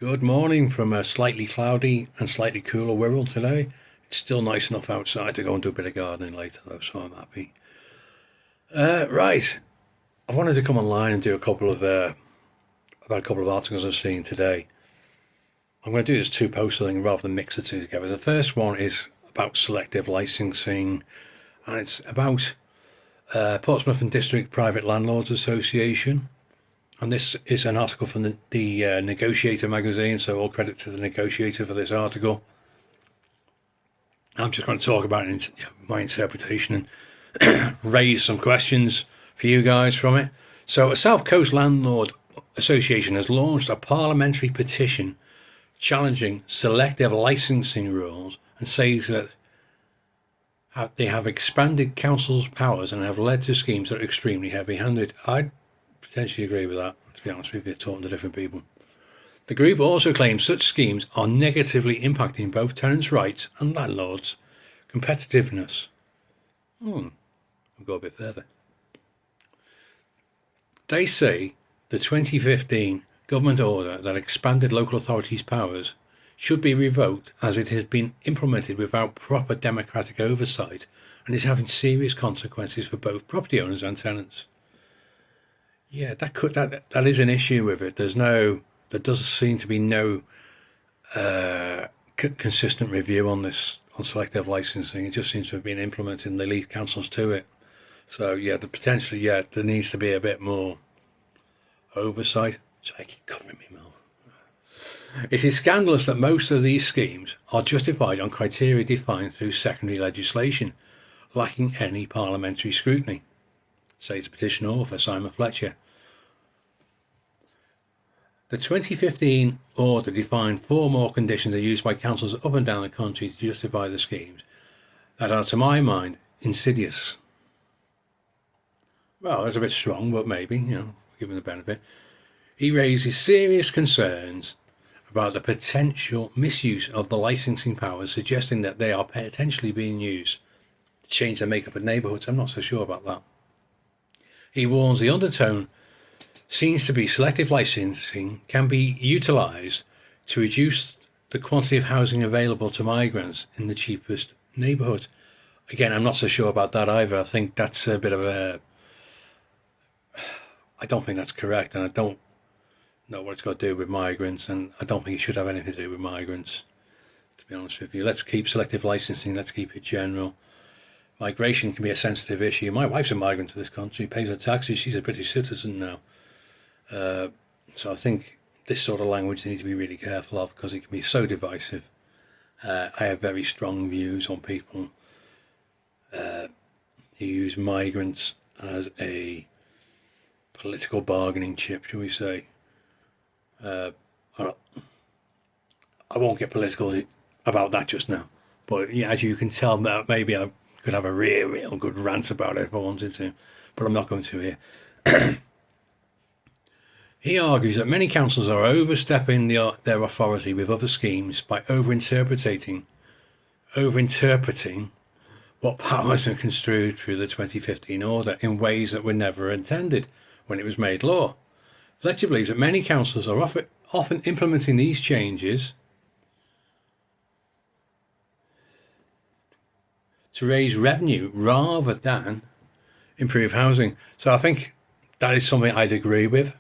Good morning from a slightly cloudy and slightly cooler Wirral today. It's still nice enough outside to go and do a bit of gardening later though, so I'm happy. Right, I wanted to come online and do about a couple of articles I've seen today. I'm going to do this two post thing rather than mix the two together. The first one is about selective licensing, and it's about Portsmouth and District Private Landlords Association. And this is an article from the Negotiator magazine, so all credit to the Negotiator for this article. I'm just going to talk about my interpretation and raise some questions for you guys from it. So, a South Coast Landlord Association has launched a parliamentary petition challenging selective licensing rules and says that they have expanded council's powers and have led to schemes that are extremely heavy-handed. I'd potentially agree with that, to be honest with you, talking to different people. The group also claims such schemes are negatively impacting both tenants' rights and landlords' competitiveness. I'll go a bit further. They say the 2015 government order that expanded local authorities' powers should be revoked as it has been implemented without proper democratic oversight and is having serious consequences for both property owners and tenants. Yeah, that is an issue with it. There does seem to be no consistent review on this, on selective licensing. It just seems to have been implemented and they leave councils to it. So yeah, there needs to be a bit more oversight. So I keep covering my mouth. It is scandalous that most of these schemes are justified on criteria defined through secondary legislation, lacking any parliamentary scrutiny, says the petition author Simon Fletcher. The 2015 order defined 4 more conditions are used by councils up and down the country to justify the schemes that are, to my mind, insidious. Well, that's a bit strong, but maybe, given the benefit. He raises serious concerns about the potential misuse of the licensing powers, suggesting that they are potentially being used to change the makeup of neighbourhoods. I'm not so sure about that. He warns the undertone seems to be selective licensing can be utilised to reduce the quantity of housing available to migrants in the cheapest neighbourhood. Again, I'm not so sure about that either. I think that's a bit of I don't think that's correct, and I don't know what it's got to do with migrants, and I don't think it should have anything to do with migrants, to be honest with you. Let's keep selective licensing, let's keep it general. Migration can be a sensitive issue. My wife's a migrant to this country, pays her taxes, she's a British citizen now. So I think this sort of language they need to be really careful of because it can be so divisive. I have very strong views on people who use migrants as a political bargaining chip, shall we say. I won't get political about that just now, but yeah, as you can tell, maybe I could have a real good rant about it if I wanted to, but I'm not going to here. He argues that many councils are overstepping their authority with other schemes by overinterpreting what powers are construed through the 2015 order in ways that were never intended when it was made law. Fletcher believes that many councils are often implementing these changes to raise revenue rather than improve housing. So I think that is something I'd agree with.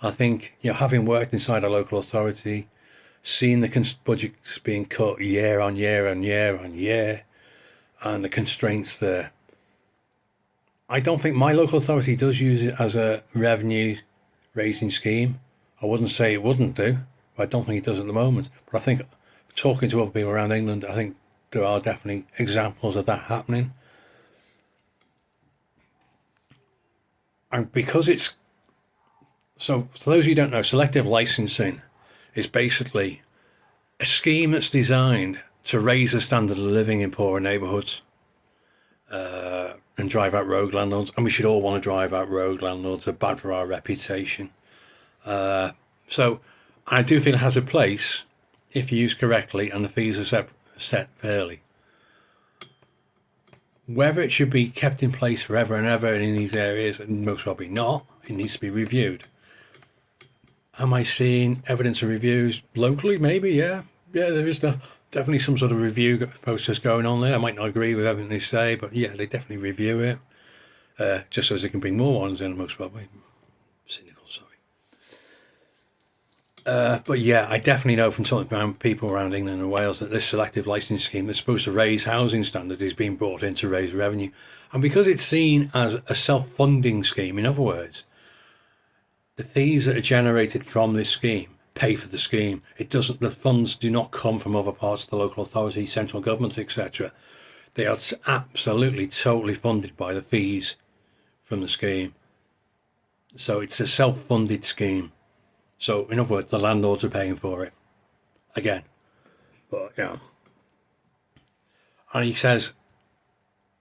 I think, having worked inside a local authority, seeing the budgets being cut year on year on year on year, and the constraints there, I don't think my local authority does use it as a revenue raising scheme. I wouldn't say it wouldn't do, but I don't think it does at the moment. But I think, talking to other people around England, I think there are definitely examples of that happening. And because it's so, for those of you who don't know, selective licensing is basically a scheme that's designed to raise the standard of living in poorer neighbourhoods and drive out rogue landlords. And we should all want to drive out rogue landlords. They're bad for our reputation. So I do feel it has a place if used correctly and the fees are set fairly. Whether it should be kept in place forever and ever in these areas, most probably not. It needs to be reviewed. Am I seeing evidence of reviews locally? Maybe, yeah. Yeah, there is definitely some sort of review process going on there. I might not agree with everything they say, but yeah, they definitely review it. Just so they can bring more ones in, most probably. Cynical, sorry. But yeah, I definitely know from talking about people around England and Wales that this selective licensing scheme that's supposed to raise housing standards is being brought in to raise revenue. And because it's seen as a self-funding scheme, in other words, the fees that are generated from this scheme pay for the scheme. It doesn't. The funds do not come from other parts of the local authority, central government, etc. They are absolutely, totally funded by the fees from the scheme. So it's a self-funded scheme. So in other words, the landlords are paying for it again. But yeah, and he says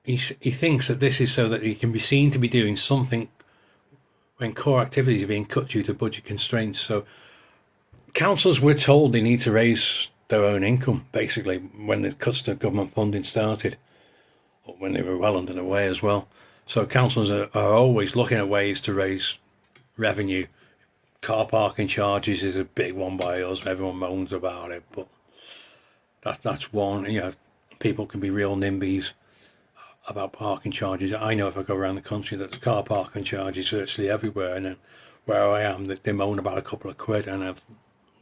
he thinks that this is so that he can be seen to be doing something when core activities are being cut due to budget constraints. So councils were told they need to raise their own income, basically, when the cuts to government funding started, or when they were well under the way as well. So councils are always looking at ways to raise revenue. Car parking charges is a big one by us. Everyone moans about it, but that's one. You know, people can be real NIMBYs about parking charges. I know if I go around the country that the car parking charges virtually everywhere, and then where I am, they moan about a couple of quid, and I'm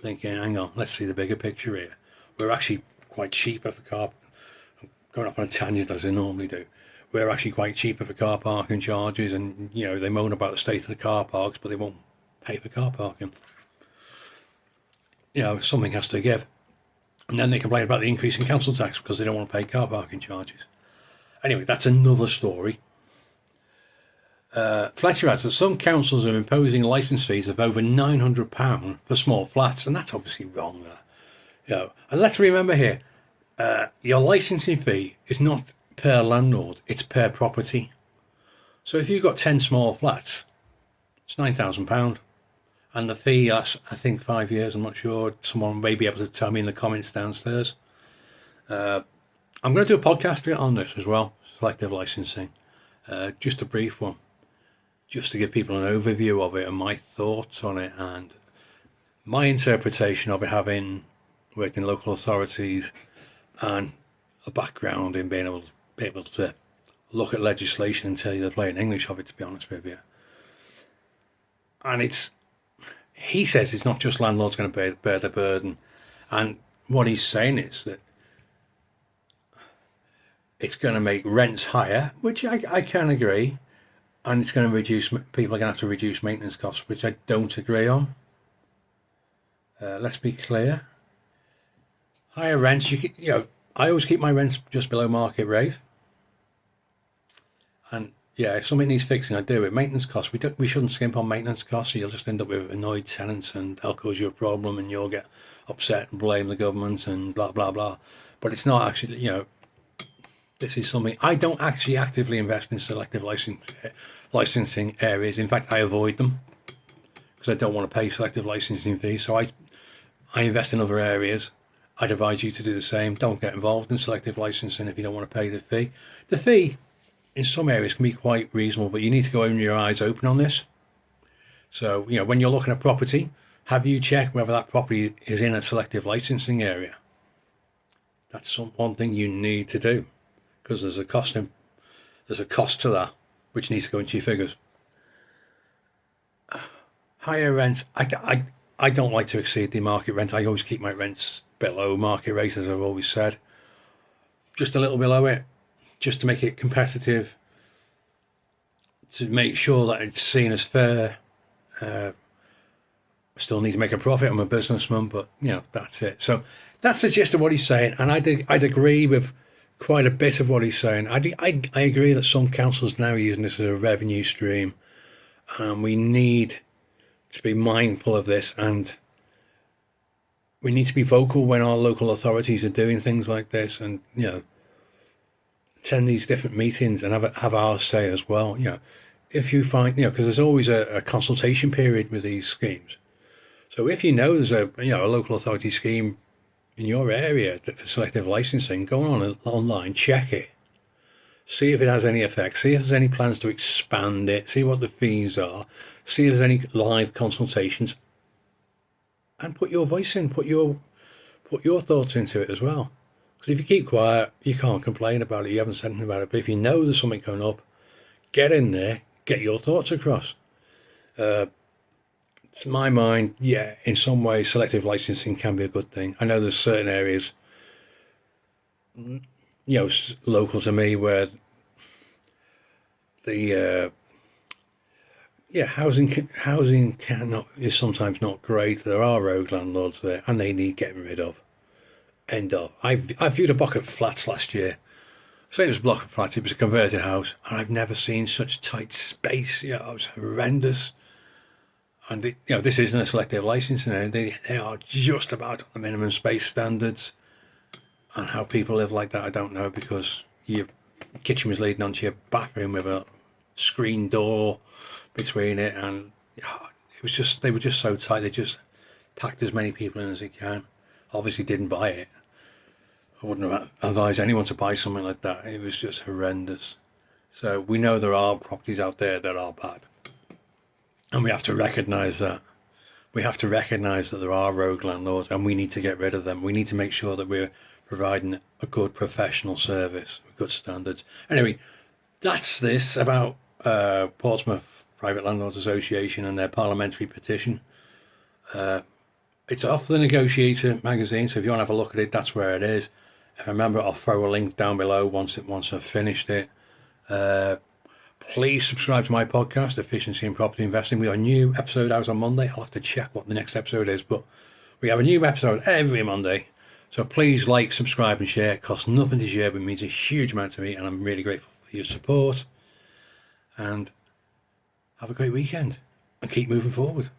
thinking, hang on, let's see the bigger picture here. We're actually quite cheaper for car. I'm going off on a tangent as I normally do. We're actually quite cheaper for car parking charges, and you know they moan about the state of the car parks, but they won't pay for car parking. You know, something has to give. And then they complain about the increase in council tax because they don't want to pay car parking charges. Anyway, that's another story. Fletcher adds that some councils are imposing licence fees of over £900 for small flats, and that's obviously wrong there. You know, and let's remember here, your licensing fee is not per landlord, it's per property. So if you've got 10 small flats, it's £9,000. And the fee, I think 5 years, I'm not sure. Someone may be able to tell me in the comments downstairs. I'm going to do a podcast on this as well, selective licensing. Just a brief one, just to give people an overview of it and my thoughts on it and my interpretation of it, having worked in local authorities and a background in being able to look at legislation and tell you the plain English of it, to be honest with you. And he says it's not just landlords going to bear the burden. And what he's saying is that it's going to make rents higher, which I can agree. And it's going to reduce, people are going to have to reduce maintenance costs, which I don't agree on. Let's be clear. Higher rents, I always keep my rents just below market rate. And yeah, if something needs fixing, I do it. Maintenance costs, we shouldn't skimp on maintenance costs. You'll just end up with annoyed tenants, and they'll cause you a problem, and you'll get upset and blame the government and blah blah blah. But it's not actually, this is something I don't actually actively invest in selective licensing areas. In fact, I avoid them because I don't want to pay selective licensing fees. So I invest in other areas. I'd advise you to do the same. Don't get involved in selective licensing if you don't want to pay the fee. The fee in some areas can be quite reasonable, but you need to go in with your eyes open on this. So, when you're looking at property, have you checked whether that property is in a selective licensing area? That's one thing you need to do, because there's a cost to that, which needs to go into your figures. Higher rent, I don't like to exceed the market rent. I always keep my rents below market rate, as I've always said. Just a little below it, just to make it competitive, to make sure that it's seen as fair. I still need to make a profit. I'm a businessman, but that's it. So that's the gist of what he's saying, and I'd agree with quite a bit of what he's saying. I agree that some councils now are using this as a revenue stream, and we need to be mindful of this, and we need to be vocal when our local authorities are doing things like this, and attend these different meetings and have our say as well. If you find, because there's always a consultation period with these schemes. So if there's a local authority scheme in your area for selective licensing, go on online, check it, see if it has any effect, see if there's any plans to expand it, see what the fees are, see if there's any live consultations. and put your voice in, put your thoughts into it as well. Because if you keep quiet, you can't complain about it. You haven't said anything about it. But if you know there's something coming up, get in there, get your thoughts across. To my mind, yeah, in some ways, selective licensing can be a good thing. I know there's certain areas, local to me where the housing cannot is sometimes not great. There are rogue landlords there, and they need getting rid of. End of. I viewed a block of flats last year. So it was a block of flats. It was a converted house, and I've never seen such tight space. It was horrendous. And this isn't a selective licensing. They are just about the minimum space standards. And how people live like that, I don't know, because your kitchen was leading onto your bathroom with a screen door between it, and they were just so tight. They just packed as many people in as they can. Obviously didn't buy it. I wouldn't advise anyone to buy something like that. It was just horrendous. So we know there are properties out there that are bad, and we have to recognise that. We have to recognise that there are rogue landlords, and we need to get rid of them. We need to make sure that we're providing a good professional service with good standards. Anyway, that's this about Portsmouth Private Landlords Association and their parliamentary petition. It's off the Negotiator magazine, so if you want to have a look at it, that's where it is. Remember, I'll throw a link down below once I've finished it. Please subscribe to my podcast, Efficiency in Property Investing. We have a new episode out on Monday. I'll have to check what the next episode is, but we have a new episode every Monday. So please like, subscribe and share. It costs nothing to share, but it means a huge amount to me, and I'm really grateful for your support. And have a great weekend and keep moving forward.